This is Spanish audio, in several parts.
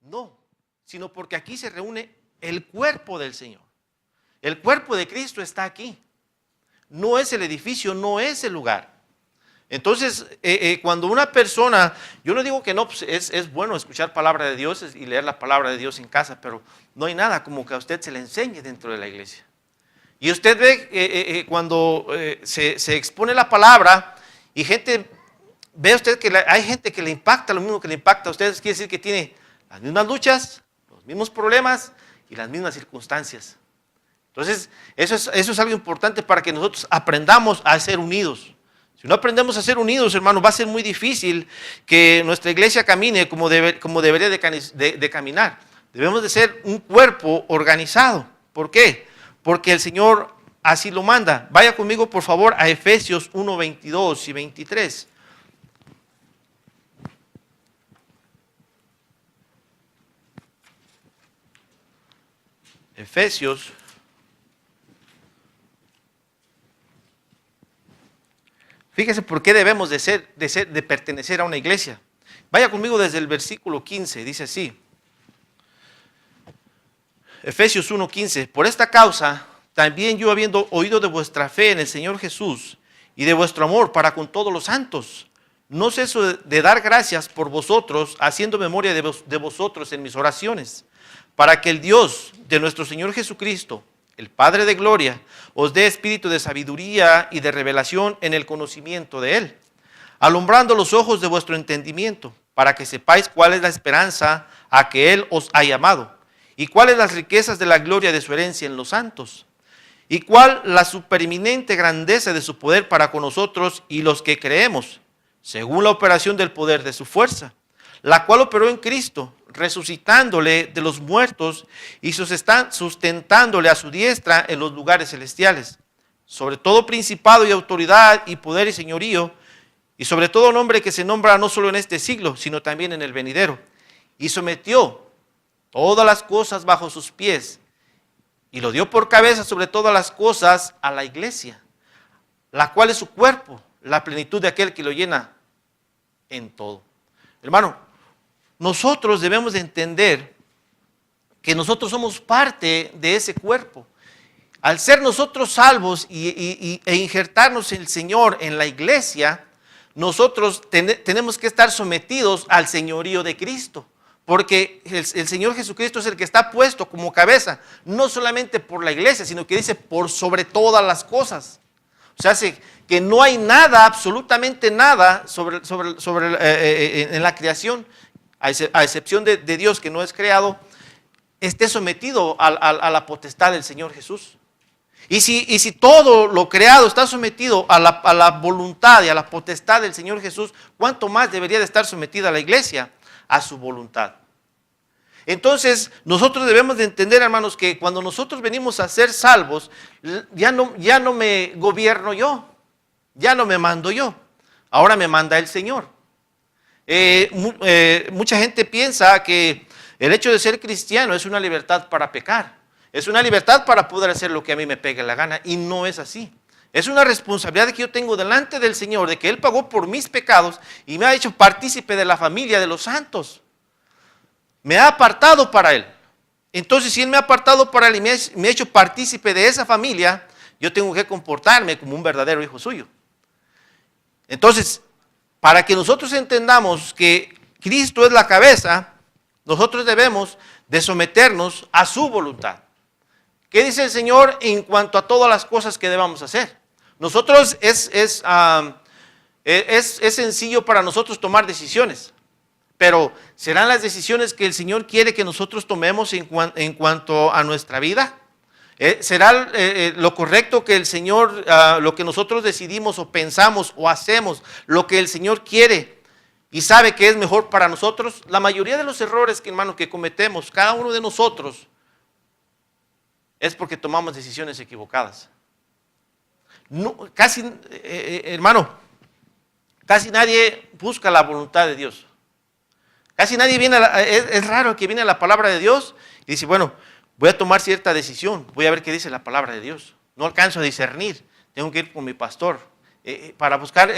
No, sino porque aquí se reúne el cuerpo del Señor. El cuerpo de Cristo está aquí. No es el edificio, no es el lugar. Entonces, cuando una persona, yo no digo que no, pues es bueno escuchar palabra de Dios y leer la palabra de Dios en casa, pero no hay nada como que a usted se le enseñe dentro de la iglesia. Y usted ve cuando se expone la palabra y ve usted que hay gente que le impacta lo mismo que le impacta a ustedes, quiere decir que tiene las mismas luchas, los mismos problemas y las mismas circunstancias. Entonces, eso es algo importante para que nosotros aprendamos a ser unidos. Si no aprendemos a ser unidos, hermanos, va a ser muy difícil que nuestra iglesia camine como debería de caminar. Debemos de ser un cuerpo organizado. ¿Por qué? Porque el Señor así lo manda. Vaya conmigo, por favor, a Efesios 1, 22 y 23. Efesios. Fíjese por qué debemos de pertenecer a una iglesia. Vaya conmigo desde el versículo 15, dice así. Efesios 1:15. Por esta causa, también yo, habiendo oído de vuestra fe en el Señor Jesús y de vuestro amor para con todos los santos, no ceso de dar gracias por vosotros, haciendo memoria de vosotros en mis oraciones, para que el Dios de nuestro Señor Jesucristo, el Padre de gloria, os dé espíritu de sabiduría y de revelación en el conocimiento de Él, alumbrando los ojos de vuestro entendimiento, para que sepáis cuál es la esperanza a que Él os ha llamado, y cuáles las riquezas de la gloria de su herencia en los santos, y cuál la supereminente grandeza de su poder para con nosotros y los que creemos, según la operación del poder de su fuerza, la cual operó en Cristo, resucitándole de los muertos y sustentándole a su diestra en los lugares celestiales, sobre todo principado y autoridad y poder y señorío, y sobre todo nombre que se nombra no solo en este siglo, sino también en el venidero, y sometió todas las cosas bajo sus pies, y lo dio por cabeza sobre todas las cosas a la iglesia, la cual es su cuerpo, la plenitud de aquel que lo llena en todo. Hermano, nosotros debemos de entender que nosotros somos parte de ese cuerpo. Al ser nosotros salvos e injertarnos el Señor en la iglesia, nosotros tenemos que estar sometidos al señorío de Cristo, porque el Señor Jesucristo es el que está puesto como cabeza, no solamente por la iglesia, sino que dice por sobre todas las cosas. O sea, que no hay nada, absolutamente nada en la creación, a excepción de Dios que no es creado, esté sometido a la potestad del Señor Jesús. Y si todo lo creado está sometido a la voluntad y a la potestad del Señor Jesús, ¿cuánto más debería de estar sometida la iglesia a su voluntad? Entonces, nosotros debemos de entender, hermanos, que cuando nosotros venimos a ser salvos, ya no me gobierno yo, ya no me mando yo, ahora me manda el Señor. Mucha gente piensa que el hecho de ser cristiano es una libertad para pecar, es una libertad para poder hacer lo que a mí me pegue la gana, y no es así. Es una responsabilidad que yo tengo delante del Señor, de que Él pagó por mis pecados y me ha hecho partícipe de la familia de los santos. Me ha apartado para Él. Entonces, si Él me ha apartado para Él y me ha hecho partícipe de esa familia, yo tengo que comportarme como un verdadero hijo suyo. Entonces, para que nosotros entendamos que Cristo es la cabeza, nosotros debemos de someternos a su voluntad. ¿Qué dice el Señor en cuanto a todas las cosas que debamos hacer? Nosotros es sencillo para nosotros tomar decisiones, pero ¿serán las decisiones que el Señor quiere que nosotros tomemos en cuanto a nuestra vida? ¿Será lo correcto que el Señor, lo que nosotros decidimos o pensamos o hacemos, lo que el Señor quiere y sabe que es mejor para nosotros? La mayoría de los errores, hermano, que cometemos, cada uno de nosotros, es porque tomamos decisiones equivocadas. No, hermano, casi nadie busca la voluntad de Dios. Casi nadie viene es raro que viene a la palabra de Dios y dice, bueno, voy a tomar cierta decisión, voy a ver qué dice la palabra de Dios. No alcanzo a discernir, tengo que ir con mi pastor para buscar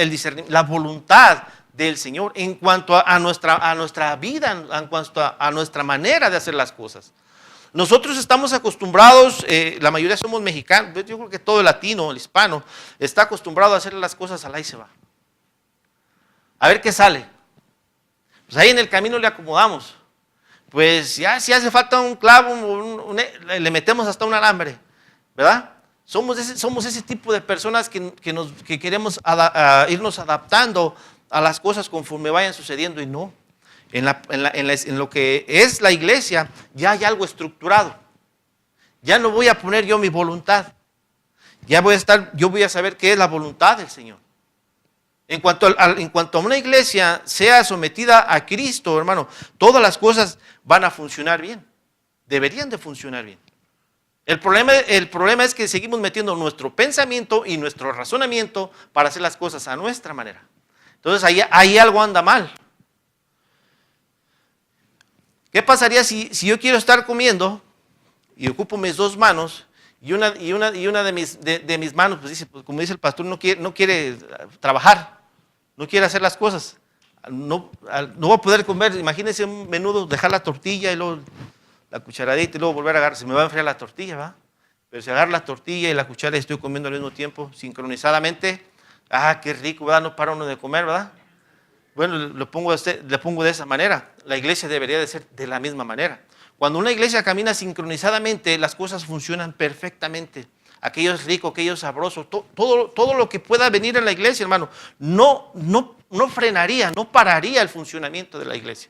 la voluntad del Señor en cuanto a nuestra vida, en cuanto a nuestra manera de hacer las cosas. Nosotros estamos acostumbrados, la mayoría somos mexicanos, yo creo que todo el latino, el hispano, está acostumbrado a hacer las cosas al ahí se va. A ver qué sale. Pues ahí en el camino le acomodamos. Pues ya si hace falta un clavo, le metemos hasta un alambre, ¿verdad? Somos ese tipo de personas que queremos irnos adaptando a las cosas conforme vayan sucediendo y no. En lo que es la iglesia ya hay algo estructurado. Ya no voy a poner yo mi voluntad. Yo voy a saber qué es la voluntad del Señor. En cuanto a una iglesia sea sometida a Cristo, hermano, todas las cosas van a funcionar bien. Deberían de funcionar bien. El problema es que seguimos metiendo nuestro pensamiento y nuestro razonamiento para hacer las cosas a nuestra manera. Entonces ahí algo anda mal. ¿Qué pasaría si yo quiero estar comiendo y ocupo mis dos manos y una de mis manos, pues dice, pues como dice el pastor, no quiere trabajar, no quiere hacer las cosas, no va a poder comer? Imagínense un menudo, dejar la tortilla y luego la cucharadita y luego volver a agarrar, se me va a enfriar la tortilla, ¿va? Pero si agarro la tortilla y la cuchara y estoy comiendo al mismo tiempo, sincronizadamente, qué rico, ¿verdad? No para uno de comer, ¿verdad? Bueno, le pongo de esa manera. La iglesia debería de ser de la misma manera. Cuando una iglesia camina sincronizadamente, las cosas funcionan perfectamente. Aquello es rico, aquello es sabroso, todo lo que pueda venir en la iglesia, hermano, no frenaría, no pararía el funcionamiento de la iglesia.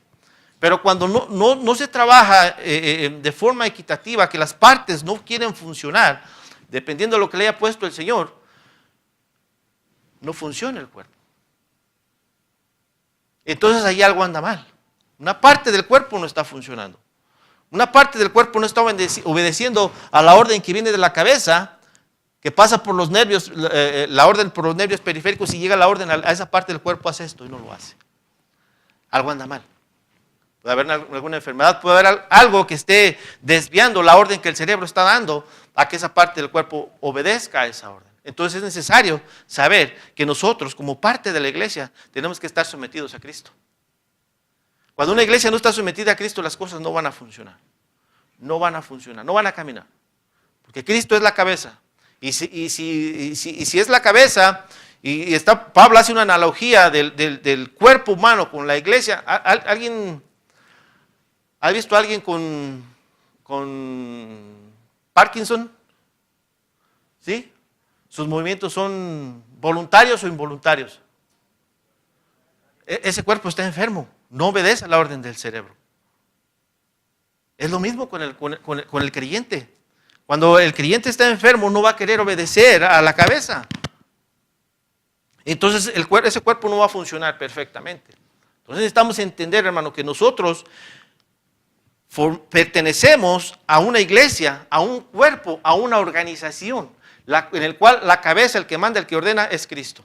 Pero cuando no se trabaja de forma equitativa, que las partes no quieren funcionar, dependiendo de lo que le haya puesto el Señor, no funciona el cuerpo. Entonces ahí algo anda mal. Una parte del cuerpo no está funcionando. Una parte del cuerpo no está obedeciendo a la orden que viene de la cabeza, que pasa por los nervios, la orden por los nervios periféricos, y llega la orden a esa parte del cuerpo, hace esto y no lo hace. Algo anda mal. Puede haber alguna enfermedad, puede haber algo que esté desviando la orden que el cerebro está dando a que esa parte del cuerpo obedezca a esa orden. Entonces es necesario saber que nosotros, como parte de la iglesia, tenemos que estar sometidos a Cristo. Cuando una iglesia no está sometida a Cristo, las cosas no van a funcionar. No van a funcionar, no van a caminar. Porque Cristo es la cabeza. Y si es la cabeza, y Pablo hace una analogía del cuerpo humano con la iglesia. ¿Alguien ha visto a alguien con Parkinson? ¿Sí? ¿Sus movimientos son voluntarios o involuntarios? Ese cuerpo está enfermo, no obedece a la orden del cerebro. Es lo mismo con el creyente. Cuando el creyente está enfermo, no va a querer obedecer a la cabeza. Entonces ese cuerpo no va a funcionar perfectamente. Entonces necesitamos entender, hermano, que nosotros pertenecemos a una iglesia, a un cuerpo, a una organización, en el cual la cabeza, el que manda, el que ordena, es Cristo.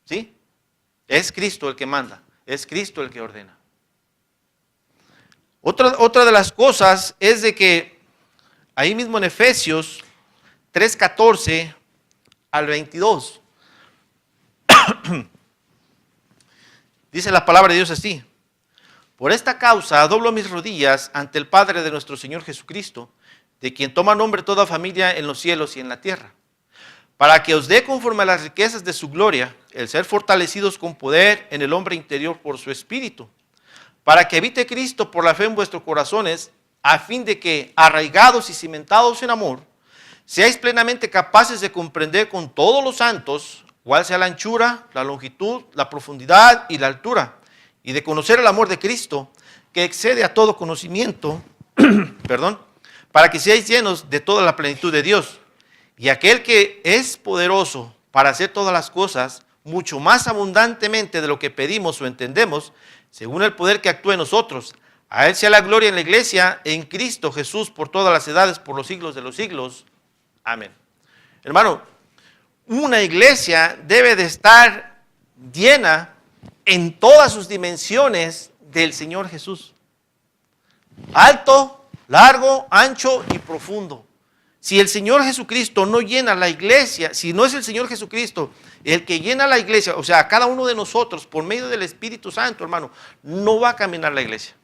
¿Sí? Es Cristo el que manda, es Cristo el que ordena. Otra de las cosas es de que ahí mismo en Efesios 3:14 al 22, dice la palabra de Dios así: por esta causa doblo mis rodillas ante el Padre de nuestro Señor Jesucristo, de quien toma nombre toda familia en los cielos y en la tierra, para que os dé conforme a las riquezas de su gloria, el ser fortalecidos con poder en el hombre interior por su espíritu, para que habite Cristo por la fe en vuestros corazones, a fin de que, arraigados y cimentados en amor, seáis plenamente capaces de comprender con todos los santos cuál sea la anchura, la longitud, la profundidad y la altura, y de conocer el amor de Cristo, que excede a todo conocimiento, para que seáis llenos de toda la plenitud de Dios. Y aquel que es poderoso para hacer todas las cosas, mucho más abundantemente de lo que pedimos o entendemos, según el poder que actúa en nosotros. A Él sea la gloria en la iglesia, en Cristo Jesús, por todas las edades, por los siglos de los siglos. Amén. Hermano, una iglesia debe de estar llena en todas sus dimensiones del Señor Jesús. Alto, largo, ancho y profundo. Si el Señor Jesucristo no llena la iglesia, si no es el Señor Jesucristo el que llena la iglesia, o sea, a cada uno de nosotros por medio del Espíritu Santo, hermano, no va a caminar la iglesia.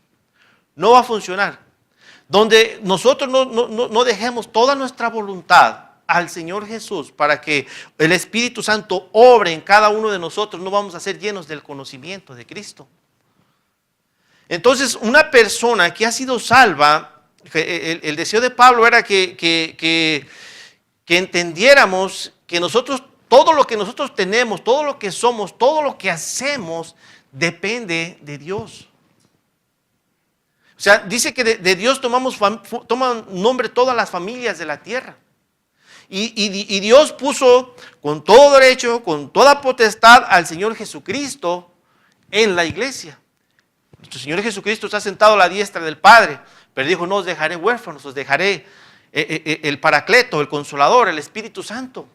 No va a funcionar. Donde nosotros no dejemos toda nuestra voluntad al Señor Jesús para que el Espíritu Santo obre en cada uno de nosotros, no vamos a ser llenos del conocimiento de Cristo. Entonces, una persona que ha sido salva, el deseo de Pablo era que entendiéramos que nosotros, todo lo que nosotros tenemos, todo lo que somos, todo lo que hacemos, depende de Dios. O sea, dice que de Dios toman nombre todas las familias de la tierra. Y Dios puso con todo derecho, con toda potestad al Señor Jesucristo en la iglesia. Nuestro Señor Jesucristo está sentado a la diestra del Padre, pero dijo, no os dejaré huérfanos, os dejaré el Paracleto, el Consolador, el Espíritu Santo.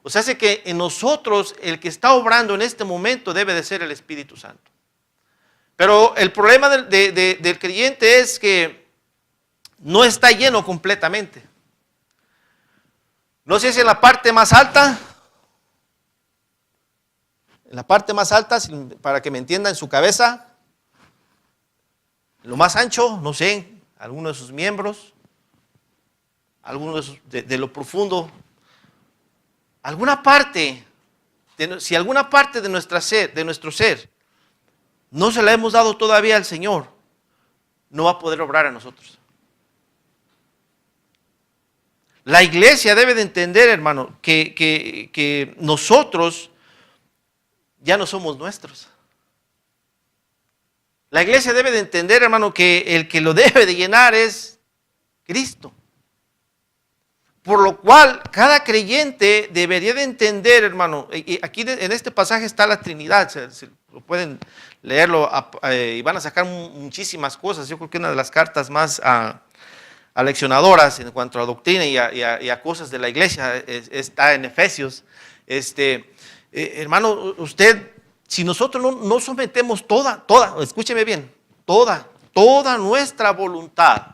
O sea, hace que en nosotros el que está obrando en este momento debe de ser el Espíritu Santo. Pero el problema del creyente es que no está lleno completamente. No sé si en la parte más alta, para que me entienda, en su cabeza, lo más ancho, no sé, alguno de sus miembros, alguno de lo profundo, alguna parte, si alguna parte de nuestro ser, no se la hemos dado todavía al Señor, no va a poder obrar a nosotros. La iglesia debe de entender, hermano, que nosotros ya no somos nuestros. La iglesia debe de entender, hermano, que el que lo debe de llenar es Cristo. Por lo cual, cada creyente debería de entender, hermano, y aquí en este pasaje está la Trinidad, se lo pueden leerlo y van a sacar muchísimas cosas. Yo creo que una de las cartas más aleccionadoras en cuanto a doctrina y a cosas de la iglesia está en Efesios. Hermano, usted, si nosotros no sometemos escúcheme bien, toda nuestra voluntad,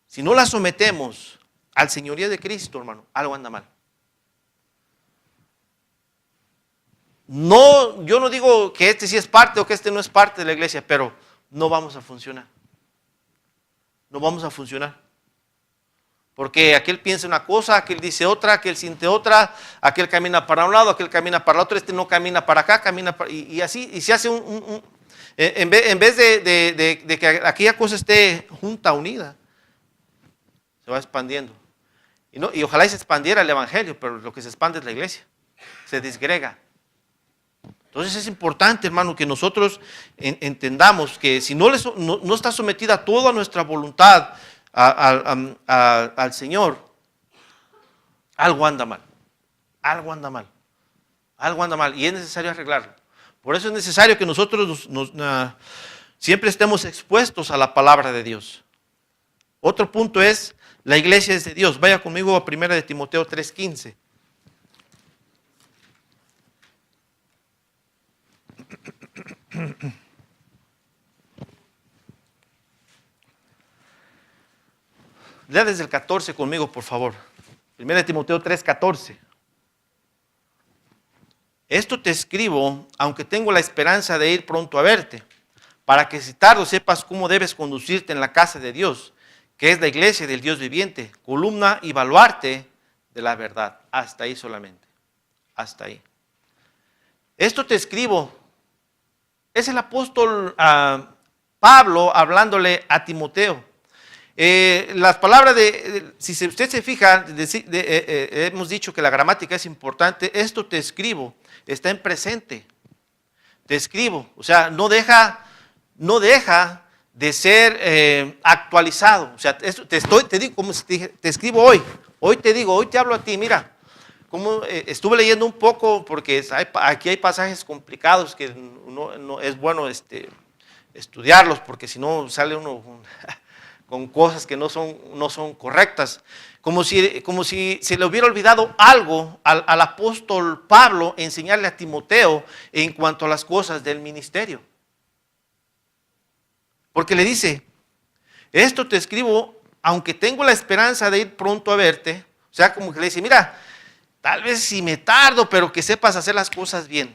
si no la sometemos al señorío de Cristo, hermano, algo anda mal. No, yo no digo que este sí es parte o que este no es parte de la iglesia, pero no vamos a funcionar. No vamos a funcionar. Porque aquel piensa una cosa, aquel dice otra, aquel siente otra, aquel camina para un lado, aquel camina para el otro, este no camina para acá, camina para, y así, y se hace en vez de que aquella cosa esté junta, unida, se va expandiendo. Y ojalá se expandiera el evangelio, pero lo que se expande es la iglesia, se disgrega. Entonces es importante, hermano, que nosotros entendamos que si no está sometida toda nuestra voluntad al Señor, algo anda mal, algo anda mal, algo anda mal y es necesario arreglarlo. Por eso es necesario que nosotros siempre estemos expuestos a la palabra de Dios. Otro punto es, la iglesia es de Dios. Vaya conmigo a 1 de Timoteo 3:15. Lea desde el 14 conmigo, por favor. 1 de Timoteo 3:14. Esto te escribo, aunque tengo la esperanza de ir pronto a verte, para que si tardo sepas cómo debes conducirte en la casa de Dios, que es la iglesia del Dios viviente, columna y baluarte de la verdad. Hasta ahí solamente. Hasta ahí. Esto te escribo. Es el apóstol Pablo hablándole a Timoteo. Las palabras si usted se fija, hemos dicho que la gramática es importante. Esto te escribo, está en presente. Te escribo, o sea, no deja de ser actualizado. O sea, te digo, como si te escribo hoy. Hoy te digo, hoy te hablo a ti, mira. Como estuve leyendo un poco, porque aquí hay pasajes complicados que no es bueno estudiarlos, porque si no sale uno con cosas que no son correctas. Como si se le hubiera olvidado algo al apóstol Pablo enseñarle a Timoteo en cuanto a las cosas del ministerio. Porque le dice, esto te escribo, aunque tengo la esperanza de ir pronto a verte, O sea, como que le dice, mira, tal vez si me tardo, pero que sepas hacer las cosas bien.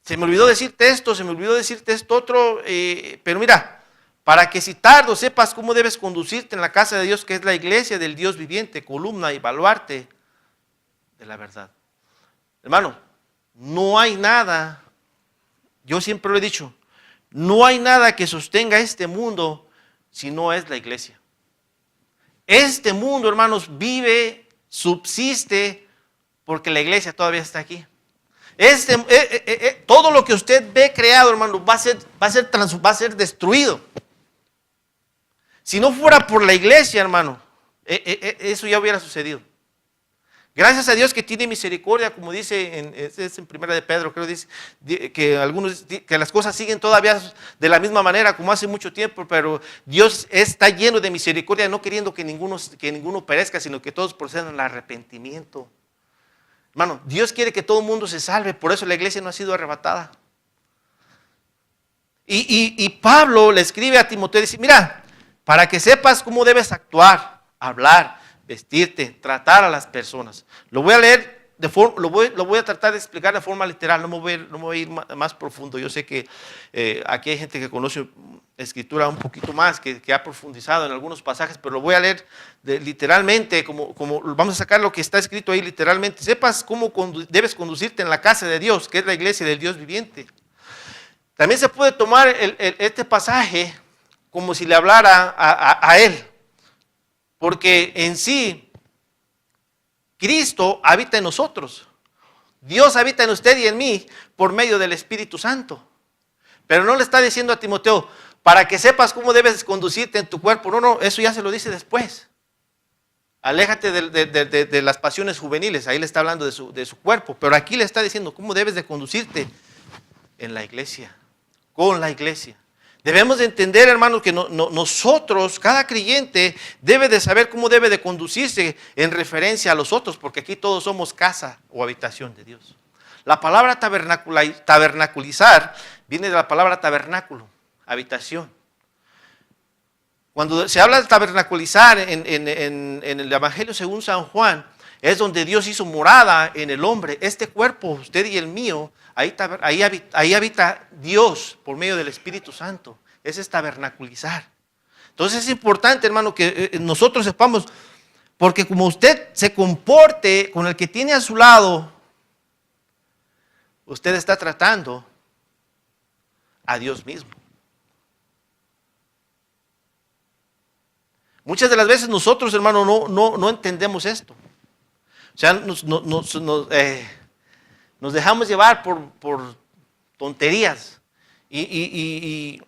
Se me olvidó decirte esto, se me olvidó decirte esto otro, pero mira, para que si tardo sepas cómo debes conducirte en la casa de Dios, que es la iglesia del Dios viviente, columna y baluarte de la verdad. Hermano, no hay nada, yo siempre lo he dicho, no hay nada que sostenga este mundo si no es la iglesia. Este mundo, hermanos, vive, subsiste, porque la iglesia todavía está aquí. Todo lo que usted ve creado, hermano, va a ser destruido. Si no fuera por la iglesia, hermano, eso ya hubiera sucedido. Gracias a Dios que tiene misericordia, como dice en Primera de Pedro, creo dice que las cosas siguen todavía de la misma manera como hace mucho tiempo, pero Dios está lleno de misericordia, no queriendo que ninguno perezca, sino que todos procedan al arrepentimiento. Hermano, Dios quiere que todo el mundo se salve, por eso la iglesia no ha sido arrebatada. Y Pablo le escribe a Timoteo y dice, mira, para que sepas cómo debes actuar, hablar, vestirte, tratar a las personas. Lo voy a leer, lo voy a tratar de explicar de forma literal, no me voy a ir más profundo. Yo sé que aquí hay gente que conoce escritura un poquito más, que ha profundizado en algunos pasajes, pero lo voy a leer literalmente, como vamos a sacar lo que está escrito ahí literalmente. Sepas cómo debes conducirte en la casa de Dios, que es la iglesia del Dios viviente. También se puede tomar este pasaje como si le hablara a él. Porque en sí, Cristo habita en nosotros. Dios habita en usted y en mí por medio del Espíritu Santo. Pero no le está diciendo a Timoteo, para que sepas cómo debes conducirte en tu cuerpo. No, eso ya se lo dice después. Aléjate de las pasiones juveniles. Ahí le está hablando de su cuerpo. Pero aquí le está diciendo cómo debes de conducirte en la iglesia, con la iglesia. Debemos de entender, hermanos, que nosotros, cada creyente, debe de saber cómo debe de conducirse en referencia a los otros, porque aquí todos somos casa o habitación de Dios. La palabra tabernaculizar viene de la palabra tabernáculo, habitación. Cuando se habla de tabernaculizar en el Evangelio según San Juan, es donde Dios hizo morada en el hombre. Este cuerpo, usted y el mío, ahí habita Dios por medio del Espíritu Santo. Ese es tabernaculizar. Entonces es importante, hermano, que nosotros sepamos, porque como usted se comporte con el que tiene a su lado, usted está tratando a Dios mismo. Muchas de las veces nosotros, hermano, no entendemos esto. O sea, nos dejamos llevar por tonterías y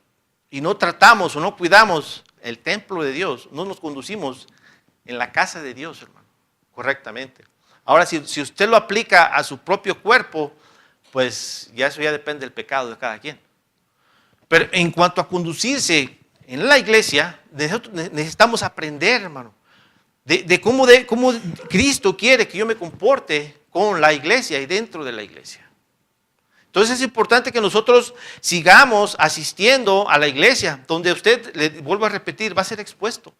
no tratamos o no cuidamos el templo de Dios, no nos conducimos en la casa de Dios, hermano, correctamente. Ahora, si usted lo aplica a su propio cuerpo, pues eso ya depende del pecado de cada quien. Pero en cuanto a conducirse en la iglesia, necesitamos aprender, hermano, de cómo Cristo quiere que yo me comporte con la iglesia y dentro de la iglesia. Entonces es importante que nosotros sigamos asistiendo a la iglesia, donde usted, le vuelvo a repetir, va a ser expuesto,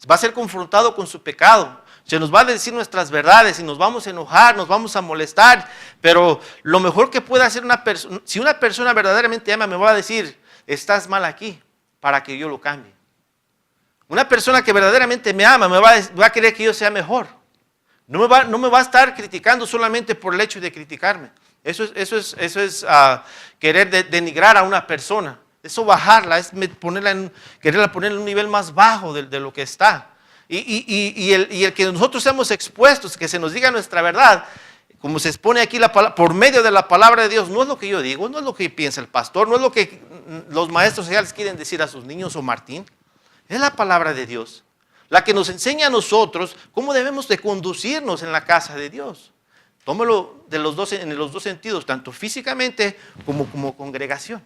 va a ser confrontado con su pecado, se nos va a decir nuestras verdades y nos vamos a enojar, nos vamos a molestar, pero lo mejor que puede hacer una persona, si una persona verdaderamente ama, me va a decir, estás mal aquí, para que yo lo cambie. Una persona que verdaderamente me ama, va a querer que yo sea mejor. No me va a estar criticando solamente por el hecho de criticarme. Eso es querer denigrar a una persona. Eso bajarla, es quererla poner en un nivel más bajo de lo que está. Y el que nosotros seamos expuestos, que se nos diga nuestra verdad, como se expone aquí por medio de la palabra de Dios, no es lo que yo digo, no es lo que piensa el pastor, no es lo que los maestros ya les quieren decir a sus niños o Martín. Es la palabra de Dios, la que nos enseña a nosotros cómo debemos de conducirnos en la casa de Dios. Tómelo en los dos sentidos, tanto físicamente como congregación.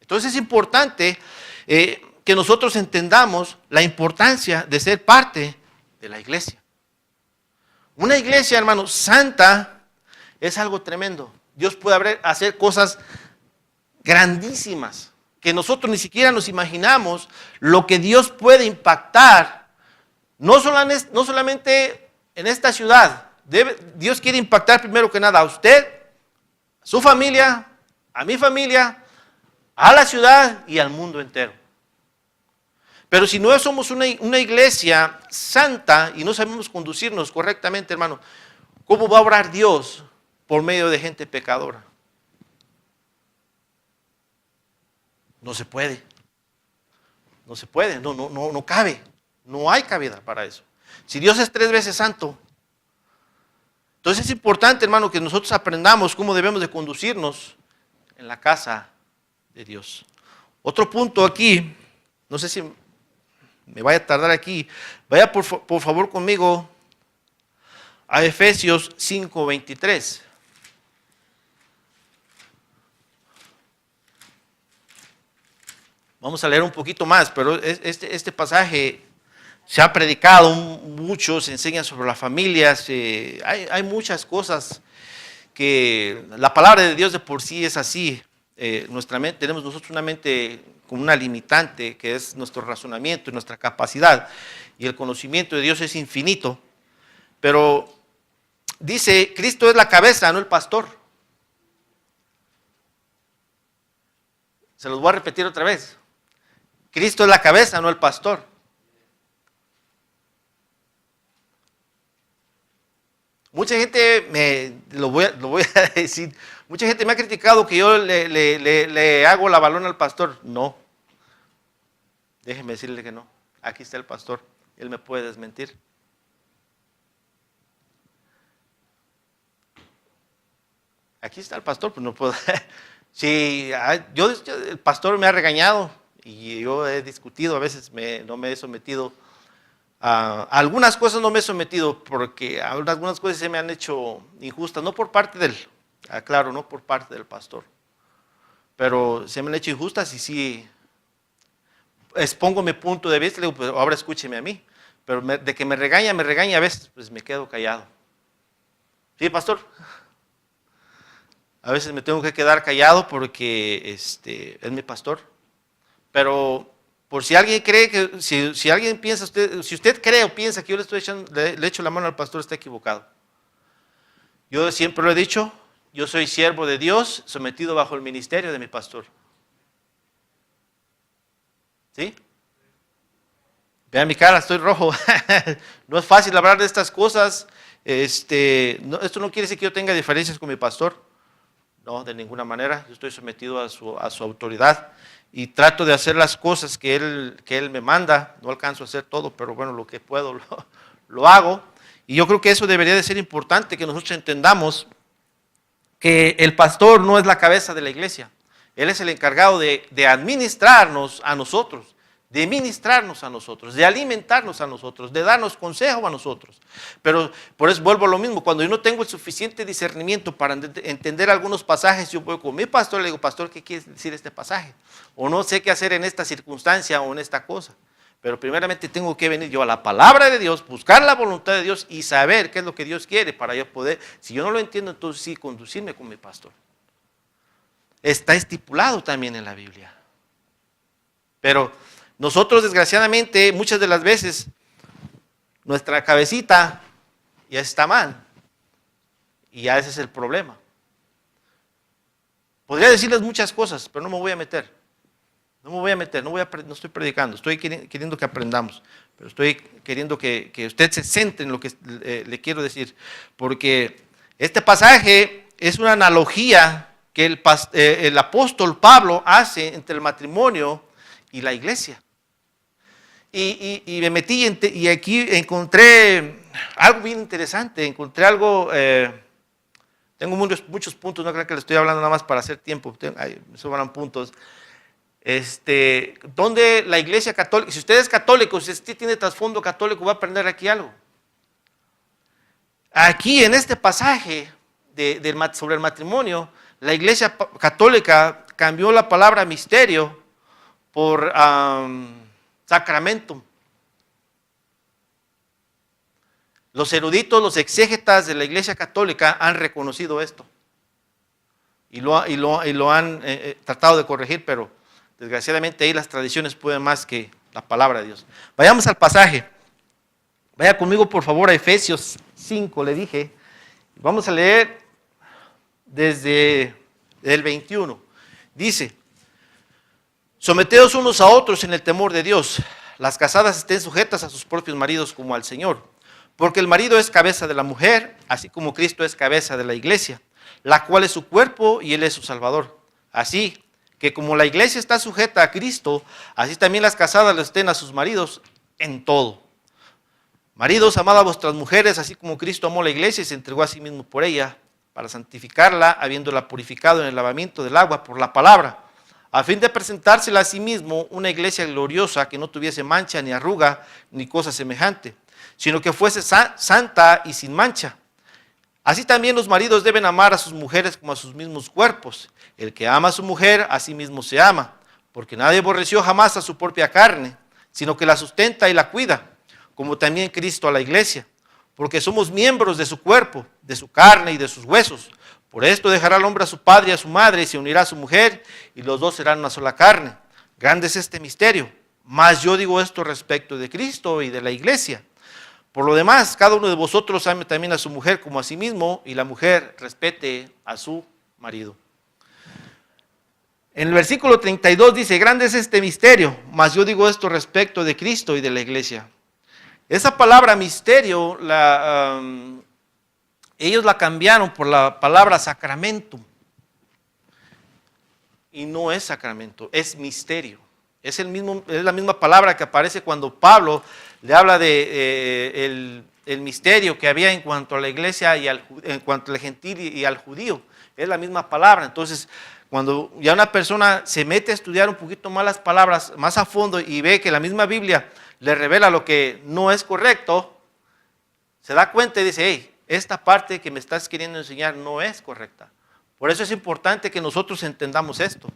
Entonces es importante que nosotros entendamos la importancia de ser parte de la iglesia. Una iglesia, hermano, santa es algo tremendo. Dios puede hacer cosas grandísimas que nosotros ni siquiera nos imaginamos lo que Dios puede impactar No solamente en esta ciudad. Dios quiere impactar primero que nada a usted, a su familia, a mi familia, a la ciudad y al mundo entero. Pero si no somos una iglesia santa y no sabemos conducirnos correctamente, hermano, ¿cómo va a obrar Dios por medio de gente pecadora? No se puede. No se puede, no cabe. No hay cabida para eso. Si Dios es 3 veces santo, entonces es importante, hermano, que nosotros aprendamos cómo debemos de conducirnos en la casa de Dios. Otro punto aquí, no sé si me vaya a tardar aquí, vaya por favor conmigo a Efesios 5:23. Vamos a leer un poquito más, pero este pasaje se ha predicado mucho, se enseña sobre las familias, hay muchas cosas que la palabra de Dios de por sí es así. Tenemos nosotros una mente como una limitante, que es nuestro razonamiento y nuestra capacidad, y el conocimiento de Dios es infinito, pero dice, Cristo es la cabeza, no el pastor. Se los voy a repetir otra vez. Cristo es la cabeza, no el pastor. Mucha gente, lo voy a decir, mucha gente me ha criticado que yo le hago la balona al pastor. No, déjeme decirle que no. Aquí está el pastor, él me puede desmentir. Aquí está el pastor, pues no puedo. Sí, el pastor me ha regañado y yo he discutido, a veces no me he sometido. Algunas cosas no me he sometido porque algunas cosas se me han hecho injustas, no por parte del, claro, no por parte del pastor, pero se me han hecho injustas y sí expongo mi punto de vista, le digo, pues ahora escúcheme a mí, pero de que me regaña a veces, pues me quedo callado. Sí, pastor, a veces me tengo que quedar callado porque es mi pastor, pero por si alguien cree que, si alguien piensa, si usted cree o piensa que yo le echo la mano al pastor, está equivocado. Yo siempre lo he dicho, yo soy siervo de Dios, sometido bajo el ministerio de mi pastor. ¿Sí? Vean mi cara, estoy rojo. No es fácil hablar de estas cosas. Esto no quiere decir que yo tenga diferencias con mi pastor. No, de ninguna manera. Yo estoy sometido a su autoridad. Y trato de hacer las cosas que él me manda. No alcanzo a hacer todo, pero bueno, lo que puedo lo hago. Y yo creo que eso debería de ser importante, que nosotros entendamos que el pastor no es la cabeza de la iglesia. Él es el encargado de administrarnos a nosotros, de ministrarnos a nosotros, de alimentarnos a nosotros, de darnos consejo a nosotros. Pero por eso vuelvo a lo mismo, cuando yo no tengo el suficiente discernimiento para entender algunos pasajes, yo voy con mi pastor y le digo, pastor, ¿qué quiere decir este pasaje? O no sé qué hacer en esta circunstancia o en esta cosa. Pero primeramente tengo que venir yo a la palabra de Dios, buscar la voluntad de Dios y saber qué es lo que Dios quiere para yo poder, si yo no lo entiendo, entonces sí, conducirme con mi pastor. Está estipulado también en la Biblia. Pero nosotros, desgraciadamente, muchas de las veces, nuestra cabecita ya está mal. Y ya ese es el problema. Podría decirles muchas cosas, pero no me voy a meter. No estoy predicando, estoy queriendo que aprendamos. Pero estoy queriendo que usted se centre en lo que le quiero decir. Porque este pasaje es una analogía que el apóstol Pablo hace entre el matrimonio y la iglesia. Y me metí y aquí encontré algo bien interesante, encontré algo, tengo muchos puntos, no creo que le estoy hablando nada más para hacer tiempo, me sobran puntos. Donde la iglesia católica, si usted es católico, si usted tiene trasfondo católico, va a aprender aquí algo. Aquí en este pasaje sobre el matrimonio, la iglesia católica cambió la palabra misterio por sacramento. Los eruditos, los exégetas de la iglesia católica han reconocido esto y lo han tratado de corregir, pero desgraciadamente ahí las tradiciones pueden más que la palabra de Dios. Vayamos al pasaje. Vaya conmigo por favor a Efesios 5, le dije. Vamos a leer desde el 21. Dice: someteos unos a otros en el temor de Dios. Las casadas estén sujetas a sus propios maridos como al Señor. Porque el marido es cabeza de la mujer, así como Cristo es cabeza de la iglesia, la cual es su cuerpo y Él es su Salvador. Así que como la iglesia está sujeta a Cristo, así también las casadas lo estén a sus maridos en todo. Maridos, amad a vuestras mujeres, así como Cristo amó la iglesia y se entregó a sí mismo por ella, para santificarla, habiéndola purificado en el lavamiento del agua por la palabra, a fin de presentársela a sí mismo una iglesia gloriosa, que no tuviese mancha, ni arruga, ni cosa semejante, sino que fuese santa y sin mancha. Así también los maridos deben amar a sus mujeres como a sus mismos cuerpos. El que ama a su mujer, a sí mismo se ama, porque nadie aborreció jamás a su propia carne, sino que la sustenta y la cuida, como también Cristo a la iglesia, porque somos miembros de su cuerpo, de su carne y de sus huesos. Por esto dejará el hombre a su padre y a su madre, y se unirá a su mujer, y los dos serán una sola carne. Grande es este misterio, mas yo digo esto respecto de Cristo y de la iglesia. Por lo demás, cada uno de vosotros ame también a su mujer como a sí mismo, y la mujer respete a su marido. En el versículo 32 dice: grande es este misterio, mas yo digo esto respecto de Cristo y de la iglesia. Esa palabra misterio, ellos la cambiaron por la palabra sacramento. Y no es sacramento, es misterio. Es la misma palabra que aparece cuando Pablo le habla de el misterio que había en cuanto a la iglesia y en cuanto al gentil y al judío. Es la misma palabra. Entonces, cuando ya una persona se mete a estudiar un poquito más las palabras, más a fondo, y ve que la misma Biblia le revela lo que no es correcto, se da cuenta y dice: hey, esta parte que me estás queriendo enseñar no es correcta. Por eso es importante que nosotros entendamos esto.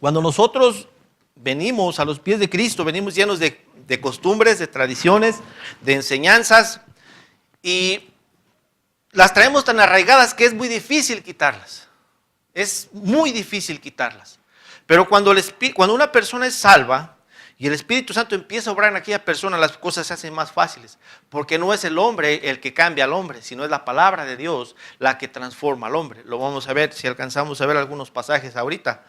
Cuando nosotros venimos a los pies de Cristo, venimos llenos de costumbres, de tradiciones, de enseñanzas, y las traemos tan arraigadas que es muy difícil quitarlas. Es muy difícil quitarlas. Pero cuando una persona es salva y el Espíritu Santo empieza a obrar en aquella persona, las cosas se hacen más fáciles. Porque no es el hombre el que cambia al hombre, sino es la palabra de Dios la que transforma al hombre. Lo vamos a ver si alcanzamos a ver algunos pasajes ahorita.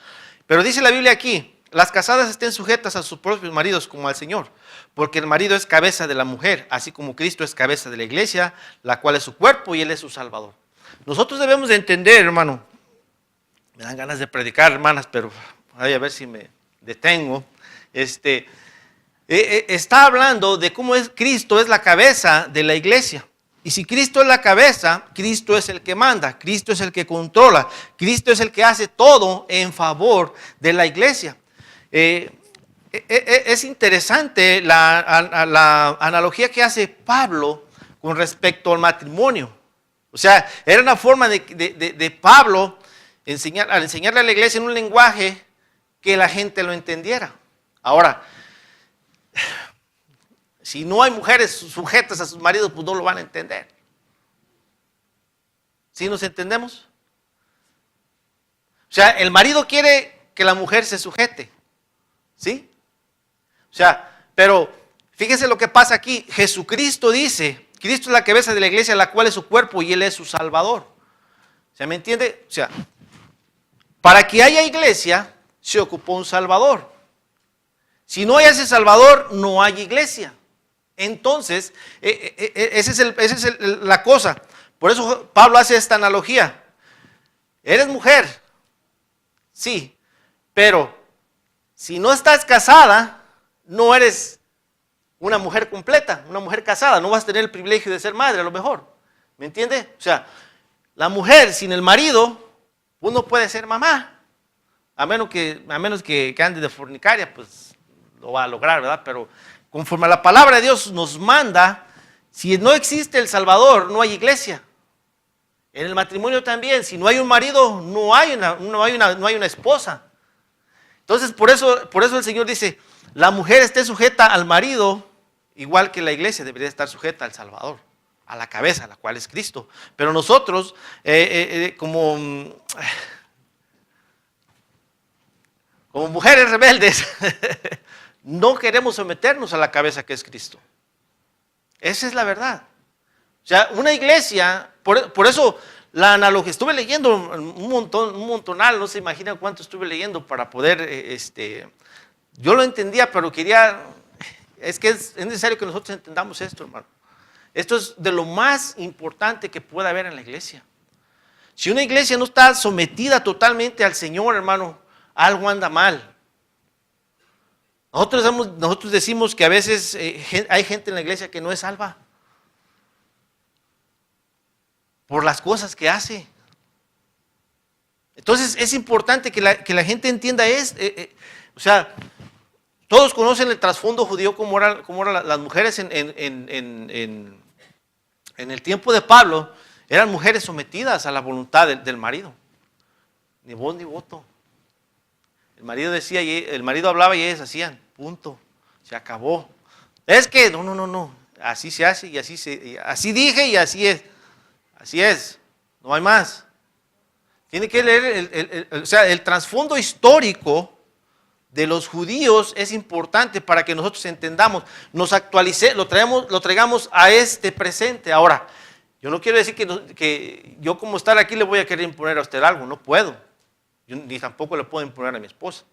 Pero dice la Biblia aquí: las casadas estén sujetas a sus propios maridos como al Señor, porque el marido es cabeza de la mujer, así como Cristo es cabeza de la iglesia, la cual es su cuerpo y Él es su Salvador. Nosotros debemos de entender, hermano, me dan ganas de predicar, hermanas, pero a ver si me detengo. Está hablando de cómo Cristo es la cabeza de la iglesia. Y si Cristo es la cabeza, Cristo es el que manda, Cristo es el que controla, Cristo es el que hace todo en favor de la iglesia. Es interesante la analogía que hace Pablo con respecto al matrimonio. O sea, era una forma de Pablo al enseñarle a la iglesia en un lenguaje que la gente lo entendiera. Ahora, si no hay mujeres sujetas a sus maridos, pues no lo van a entender. ¿Sí nos entendemos? O sea, el marido quiere que la mujer se sujete. ¿Sí? O sea, pero fíjense lo que pasa aquí. Jesucristo dice: Cristo es la cabeza de la iglesia, la cual es su cuerpo y Él es su Salvador. ¿Se me entiende? O sea, para que haya iglesia, se ocupó un Salvador. Si no hay ese Salvador, no hay iglesia. Entonces, esa es la cosa. Por eso Pablo hace esta analogía. ¿Eres mujer? Sí, pero si no estás casada, no eres una mujer completa, una mujer casada. No vas a tener el privilegio de ser madre, a lo mejor. ¿Me entiende? O sea, la mujer sin el marido, uno puede ser mamá. A menos que ande de fornicaria, pues lo va a lograr, ¿verdad? Pero conforme a la palabra de Dios nos manda, si no existe el Salvador, no hay iglesia. En el matrimonio también, si no hay un marido, no hay una esposa. Entonces, por eso el Señor dice: la mujer esté sujeta al marido, igual que la iglesia debería estar sujeta al Salvador, a la cabeza, la cual es Cristo. Pero nosotros, como mujeres rebeldes, no queremos someternos a la cabeza que es Cristo. Esa es la verdad. O sea, una iglesia, por eso la analogía, estuve leyendo un montonal, no se imaginan cuánto estuve leyendo para poder, yo lo entendía, pero es que es necesario que nosotros entendamos esto, hermano. Esto es de lo más importante que pueda haber en la iglesia. Si una iglesia no está sometida totalmente al Señor, hermano, algo anda mal. Nosotros decimos que a veces hay gente en la iglesia que no es salva por las cosas que hace. Entonces es importante que la gente entienda o sea, todos conocen el trasfondo judío, cómo eran las mujeres en el tiempo de Pablo. Eran mujeres sometidas a la voluntad del marido. Ni voz ni voto. El marido hablaba y ellas hacían. Punto. Se acabó. Es que no. Así se hace y así dije y así es. Así es. No hay más. Tiene que leer el trasfondo histórico de los judíos es importante para que nosotros entendamos, lo traigamos a este presente. Ahora, yo no quiero decir que yo como estar aquí le voy a querer imponer a usted algo, no puedo. Yo ni tampoco le puedo imponer a mi esposa.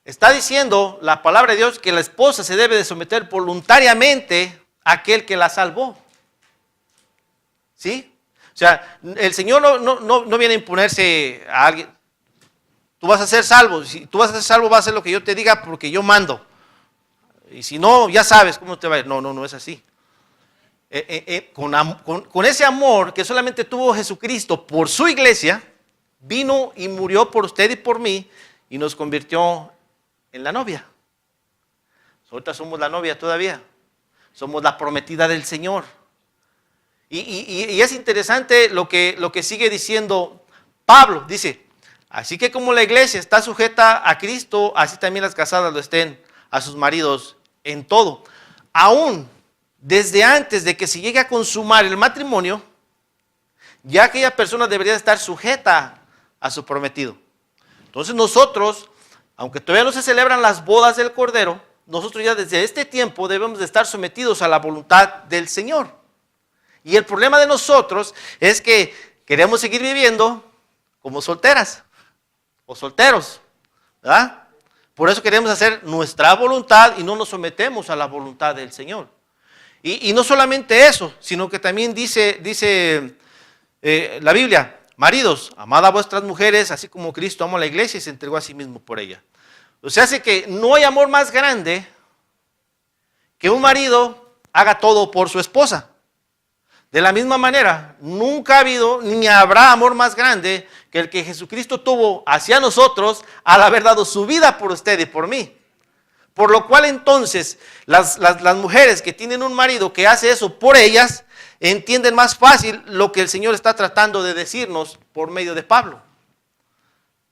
Está diciendo la palabra de Dios que la esposa se debe de someter voluntariamente a aquel que la salvó. ¿Sí? O sea, el Señor no viene a imponerse a alguien. Tú vas a ser salvo. Si tú vas a ser salvo, vas a hacer lo que yo te diga porque yo mando. Y si no, ya sabes cómo te va a ir. No es así. Con ese amor que solamente tuvo Jesucristo por su iglesia, vino y murió por usted y por mí y nos convirtió en la novia. Ahorita somos la novia todavía. Somos la prometida del Señor. Y es interesante lo que sigue diciendo Pablo. Dice, así que como la iglesia está sujeta a Cristo, así también las casadas lo estén a sus maridos en todo. Aún desde antes de que se llegue a consumar el matrimonio, ya aquella persona debería estar sujeta a su prometido. Entonces nosotros, aunque todavía no se celebran las bodas del Cordero, nosotros ya desde este tiempo debemos de estar sometidos a la voluntad del Señor. Y el problema de nosotros es que queremos seguir viviendo como solteras o solteros, ¿verdad? Por eso queremos hacer nuestra voluntad y no nos sometemos a la voluntad del Señor. Y no solamente eso, sino que también dice la Biblia, maridos, amad a vuestras mujeres, así como Cristo amó a la iglesia y se entregó a sí mismo por ella. O sea, hace que no hay amor más grande que un marido haga todo por su esposa. De la misma manera, nunca ha habido ni habrá amor más grande que el que Jesucristo tuvo hacia nosotros al haber dado su vida por usted y por mí. Por lo cual entonces las mujeres que tienen un marido que hace eso por ellas, entienden más fácil lo que el Señor está tratando de decirnos por medio de Pablo.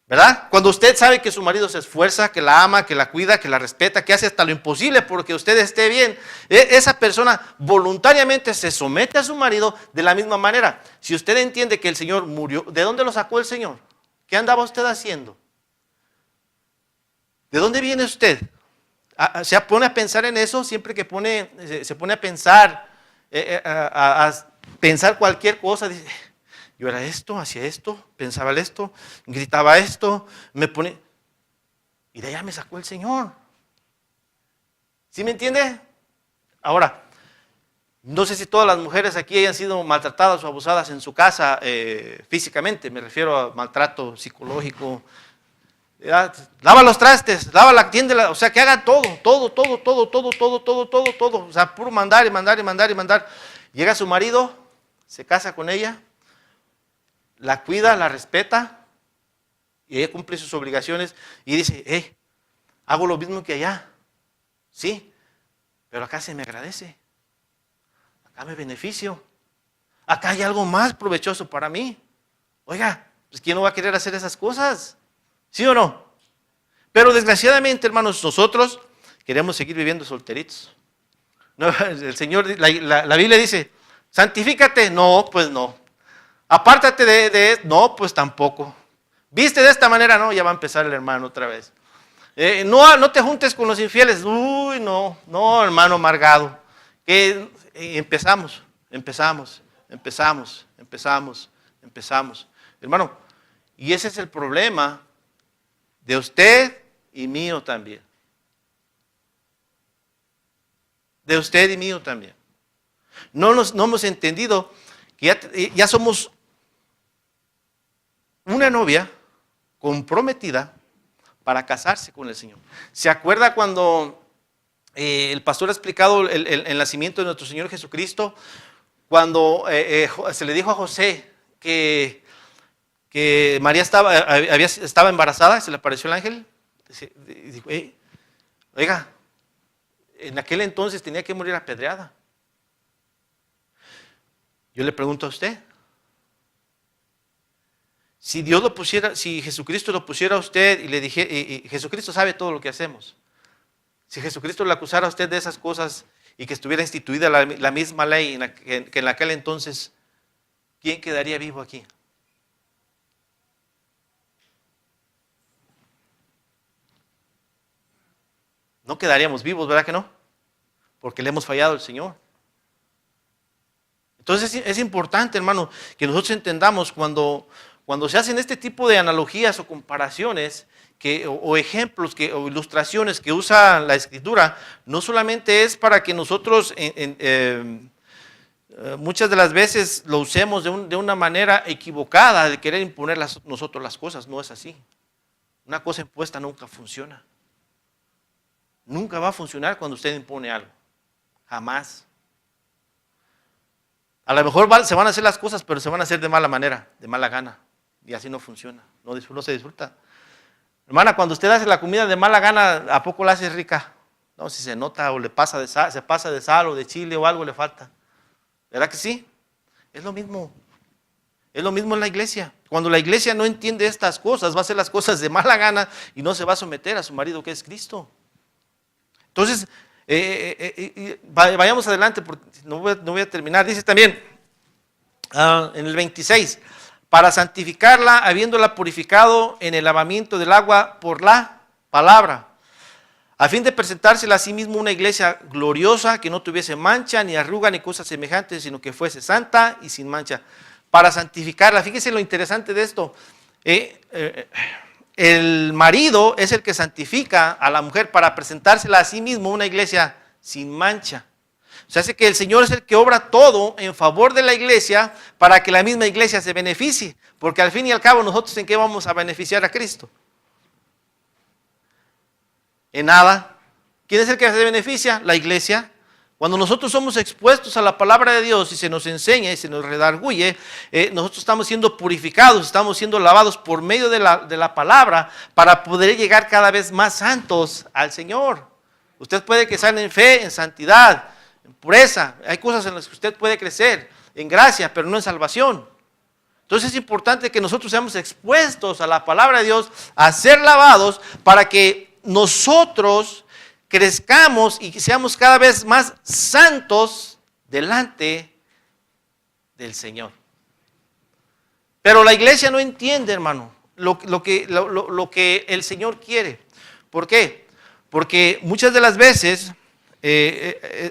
¿Verdad? Cuando usted sabe que su marido se esfuerza, que la ama, que la cuida, que la respeta, que hace hasta lo imposible porque usted esté bien, esa persona voluntariamente se somete a su marido de la misma manera. Si usted entiende que el Señor murió, ¿de dónde lo sacó el Señor? ¿Qué andaba usted haciendo? ¿De dónde viene usted? ¿Se pone a pensar en eso? Siempre que se pone a pensar, a pensar cualquier cosa, dice, yo era esto, hacía esto, pensaba esto, gritaba esto, y de allá me sacó el Señor. ¿Sí me entiende? Ahora, no sé si todas las mujeres aquí hayan sido maltratadas o abusadas en su casa físicamente, me refiero a maltrato psicológico. Lava los trastes, lava la tienda, o sea, que haga todo, o sea, puro mandar y mandar. Llega su marido, se casa con ella, la cuida, la respeta, y ella cumple sus obligaciones y dice, hago lo mismo que allá, sí, pero acá se me agradece, acá me beneficio, acá hay algo más provechoso para mí. Oiga, pues ¿quién no va a querer hacer esas cosas? ¿Sí o no? Pero desgraciadamente, hermanos, nosotros queremos seguir viviendo solteritos. No, el Señor, la Biblia dice, santifícate. No, pues no. Apártate no, pues tampoco. ¿Viste de esta manera? No, ya va a empezar el hermano otra vez. No te juntes con los infieles. Uy, no, hermano amargado. Que empezamos. Hermano, y ese es el problema de usted y mío también. De usted y mío también. No hemos entendido que ya somos una novia comprometida para casarse con el Señor. ¿Se acuerda cuando el pastor ha explicado el nacimiento de nuestro Señor Jesucristo? Cuando se le dijo a José que María estaba embarazada, se le apareció el ángel, y dijo, oiga, en aquel entonces tenía que morir apedreada. Yo le pregunto a usted, si Dios lo pusiera, si Jesucristo lo pusiera a usted y le dijera, y Jesucristo sabe todo lo que hacemos, si Jesucristo le acusara a usted de esas cosas y que estuviera instituida la misma ley que en aquel entonces, ¿quién quedaría vivo aquí? No quedaríamos vivos, ¿verdad que no? Porque le hemos fallado al Señor. Entonces es importante, hermano, que nosotros entendamos cuando se hacen este tipo de analogías o comparaciones o ejemplos o ilustraciones que usa la Escritura, no solamente es para que nosotros muchas de las veces lo usemos de una manera equivocada de querer imponer nosotros las cosas. No es así. Una cosa impuesta nunca funciona. Nunca va a funcionar cuando usted impone algo. Jamás. A lo mejor se van a hacer las cosas, pero se van a hacer de mala manera, de mala gana. Y así no funciona. No se disfruta. Hermana, cuando usted hace la comida de mala gana, ¿a poco la hace rica? No, si se nota o se pasa de sal o de chile o algo le falta. ¿Verdad que sí? Es lo mismo. Es lo mismo en la iglesia. Cuando la iglesia no entiende estas cosas, va a hacer las cosas de mala gana y no se va a someter a su marido que es Cristo. Entonces, vayamos adelante porque no voy a terminar. Dice también en el 26, para santificarla, habiéndola purificado en el lavamiento del agua por la palabra, a fin de presentársela a sí mismo una iglesia gloriosa, que no tuviese mancha, ni arruga, ni cosas semejantes, sino que fuese santa y sin mancha. Para santificarla, fíjese lo interesante de esto. El marido es el que santifica a la mujer para presentársela a sí mismo una iglesia sin mancha. O sea, hace que el Señor es el que obra todo en favor de la iglesia para que la misma iglesia se beneficie. Porque al fin y al cabo, ¿nosotros en qué vamos a beneficiar a Cristo? En nada. ¿Quién es el que se beneficia? La iglesia. Cuando nosotros somos expuestos a la palabra de Dios y se nos enseña y se nos redarguye, nosotros estamos siendo purificados, estamos siendo lavados por medio de la palabra para poder llegar cada vez más santos al Señor. Usted puede crecer en fe, en santidad, en pureza. Hay cosas en las que usted puede crecer, en gracia, pero no en salvación. Entonces es importante que nosotros seamos expuestos a la palabra de Dios, a ser lavados para que nosotros crezcamos y seamos cada vez más santos delante del Señor. Pero la iglesia no entiende, hermano, lo que el Señor quiere. ¿Por qué? Porque muchas de las veces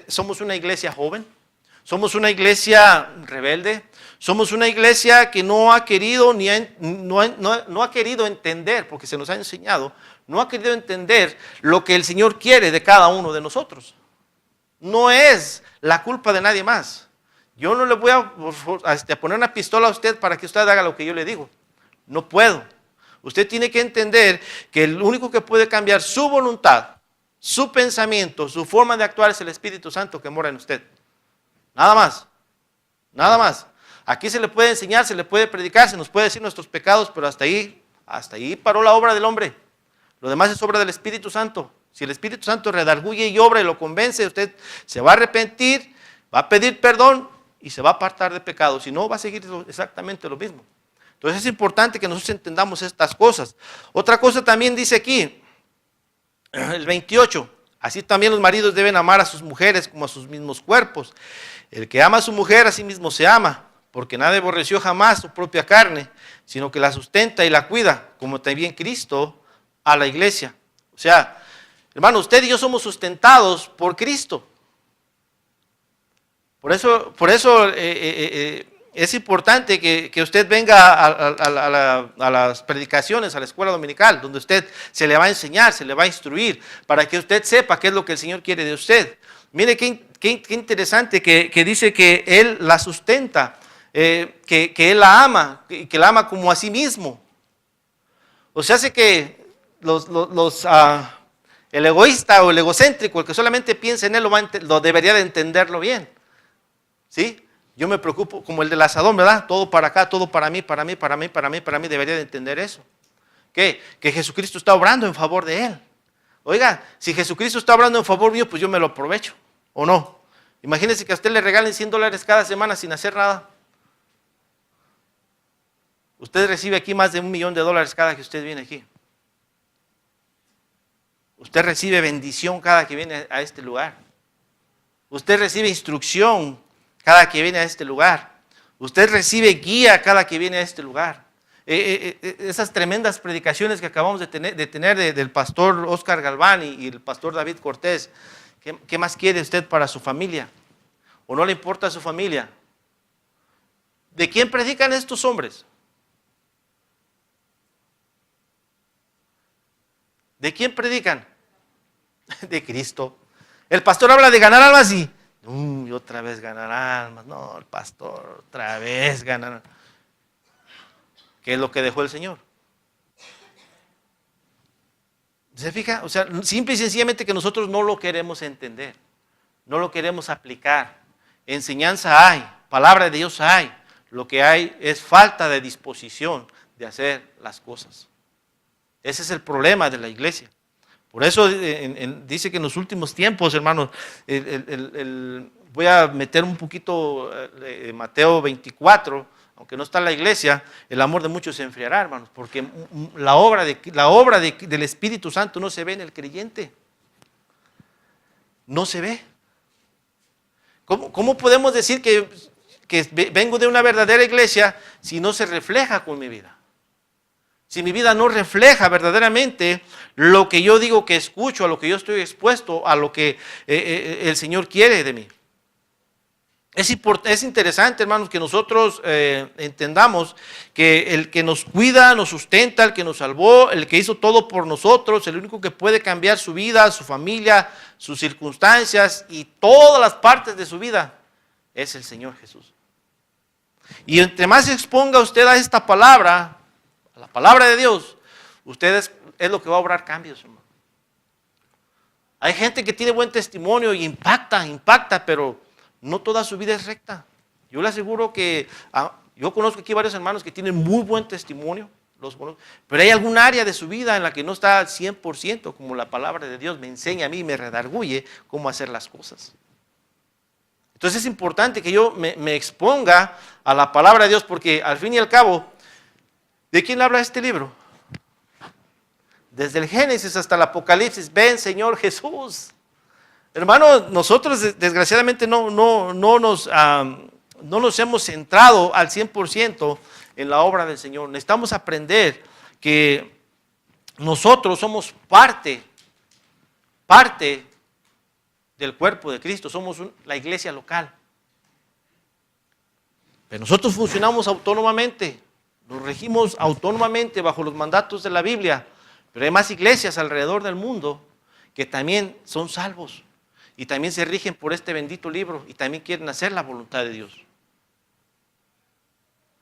somos una iglesia joven, somos una iglesia rebelde, somos una iglesia que no ha querido no ha querido entender, porque se nos ha enseñado, no ha querido entender lo que el Señor quiere de cada uno de nosotros. No es la culpa de nadie más. Yo no le voy a poner una pistola a usted para que usted haga lo que yo le digo. No puedo. Usted tiene que entender que el único que puede cambiar su voluntad, su pensamiento, su forma de actuar es el Espíritu Santo que mora en usted. Nada más. Nada más. Aquí se le puede enseñar, se le puede predicar, se nos puede decir nuestros pecados, pero hasta ahí paró la obra del hombre. Lo demás es obra del Espíritu Santo. Si el Espíritu Santo redarguye y obra y lo convence, usted se va a arrepentir, va a pedir perdón y se va a apartar de pecado. Si no, va a seguir exactamente lo mismo. Entonces es importante que nosotros entendamos estas cosas. Otra cosa también dice aquí, el 28, así también los maridos deben amar a sus mujeres como a sus mismos cuerpos. El que ama a su mujer a sí mismo se ama, porque nadie aborreció jamás su propia carne, sino que la sustenta y la cuida, como también Cristo a la iglesia. O sea, hermano, usted y yo somos sustentados por Cristo. Por eso es importante que usted venga a las predicaciones, a la escuela dominical, donde usted se le va a enseñar, se le va a instruir, para que usted sepa qué es lo que el Señor quiere de usted. Mire qué interesante que dice que Él la sustenta, que Él la ama, que la ama como a sí mismo. O sea, hace que el egoísta o el egocéntrico, el que solamente piensa en Él, lo debería de entenderlo bien. ¿Sí? Yo me preocupo como el del asadón, ¿verdad? Todo para acá, todo para mí, debería de entender eso. ¿Qué? Que Jesucristo está obrando en favor de Él. Oiga, si Jesucristo está obrando en favor mío, pues yo me lo aprovecho, ¿o no? Imagínese que a usted le regalen $100 cada semana sin hacer nada. Usted recibe aquí más de $1 millón cada que usted viene aquí. Usted recibe bendición cada que viene a este lugar. Usted recibe instrucción cada que viene a este lugar. Usted recibe guía cada que viene a este lugar. Esas tremendas predicaciones que acabamos de tener del pastor Oscar Galván y el pastor David Cortés, ¿qué más quiere usted para su familia? ¿O no le importa a su familia? ¿De quién predican estos hombres? ¿De quién predican? De Cristo. El pastor habla de ganar almas y otra vez ganar almas. No, el pastor otra vez ganar. ¿Qué es lo que dejó el Señor? ¿Se fija? O sea, simple y sencillamente que nosotros no lo queremos entender, no lo queremos aplicar. Enseñanza hay, palabra de Dios hay. Lo que hay es falta de disposición de hacer las cosas. Ese es el problema de la iglesia. Por eso dice que en los últimos tiempos, hermanos, voy a meter un poquito Mateo 24, aunque no está en la iglesia, el amor de muchos se enfriará, hermanos, porque la obra del Espíritu Santo no se ve en el creyente. No se ve. ¿Cómo podemos decir que vengo de una verdadera iglesia si no se refleja con mi vida? Si mi vida no refleja verdaderamente lo que yo digo que escucho, a lo que yo estoy expuesto, a lo que el Señor quiere de mí. Es interesante, hermanos, que nosotros entendamos que el que nos cuida, nos sustenta, el que nos salvó, el que hizo todo por nosotros, el único que puede cambiar su vida, su familia, sus circunstancias y todas las partes de su vida, es el Señor Jesús. Y entre más se exponga usted a esta palabra, a la palabra de Dios, usted es lo que va a obrar cambios, hermano. Hay gente que tiene buen testimonio y impacta, pero no toda su vida es recta. Yo le aseguro que, yo conozco aquí varios hermanos que tienen muy buen testimonio, pero hay algún área de su vida en la que no está al 100%, como la palabra de Dios me enseña a mí y me redarguye cómo hacer las cosas. Entonces es importante que yo me exponga a la palabra de Dios, porque al fin y al cabo, ¿de quién habla este libro? Desde el Génesis hasta el Apocalipsis, ven Señor Jesús. Hermano, nosotros desgraciadamente no nos hemos centrado al 100% en la obra del Señor. Necesitamos aprender que nosotros somos parte del cuerpo de Cristo, somos la iglesia local. Pero nosotros funcionamos autónomamente, nos regimos autónomamente bajo los mandatos de la Biblia, pero hay más iglesias alrededor del mundo que también son salvos y también se rigen por este bendito libro y también quieren hacer la voluntad de Dios.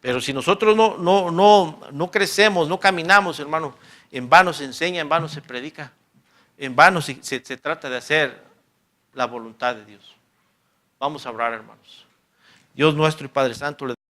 Pero si nosotros no crecemos, no caminamos, hermano, en vano se enseña, en vano se predica, en vano se trata de hacer la voluntad de Dios. Vamos a orar, hermanos. Dios nuestro y Padre Santo,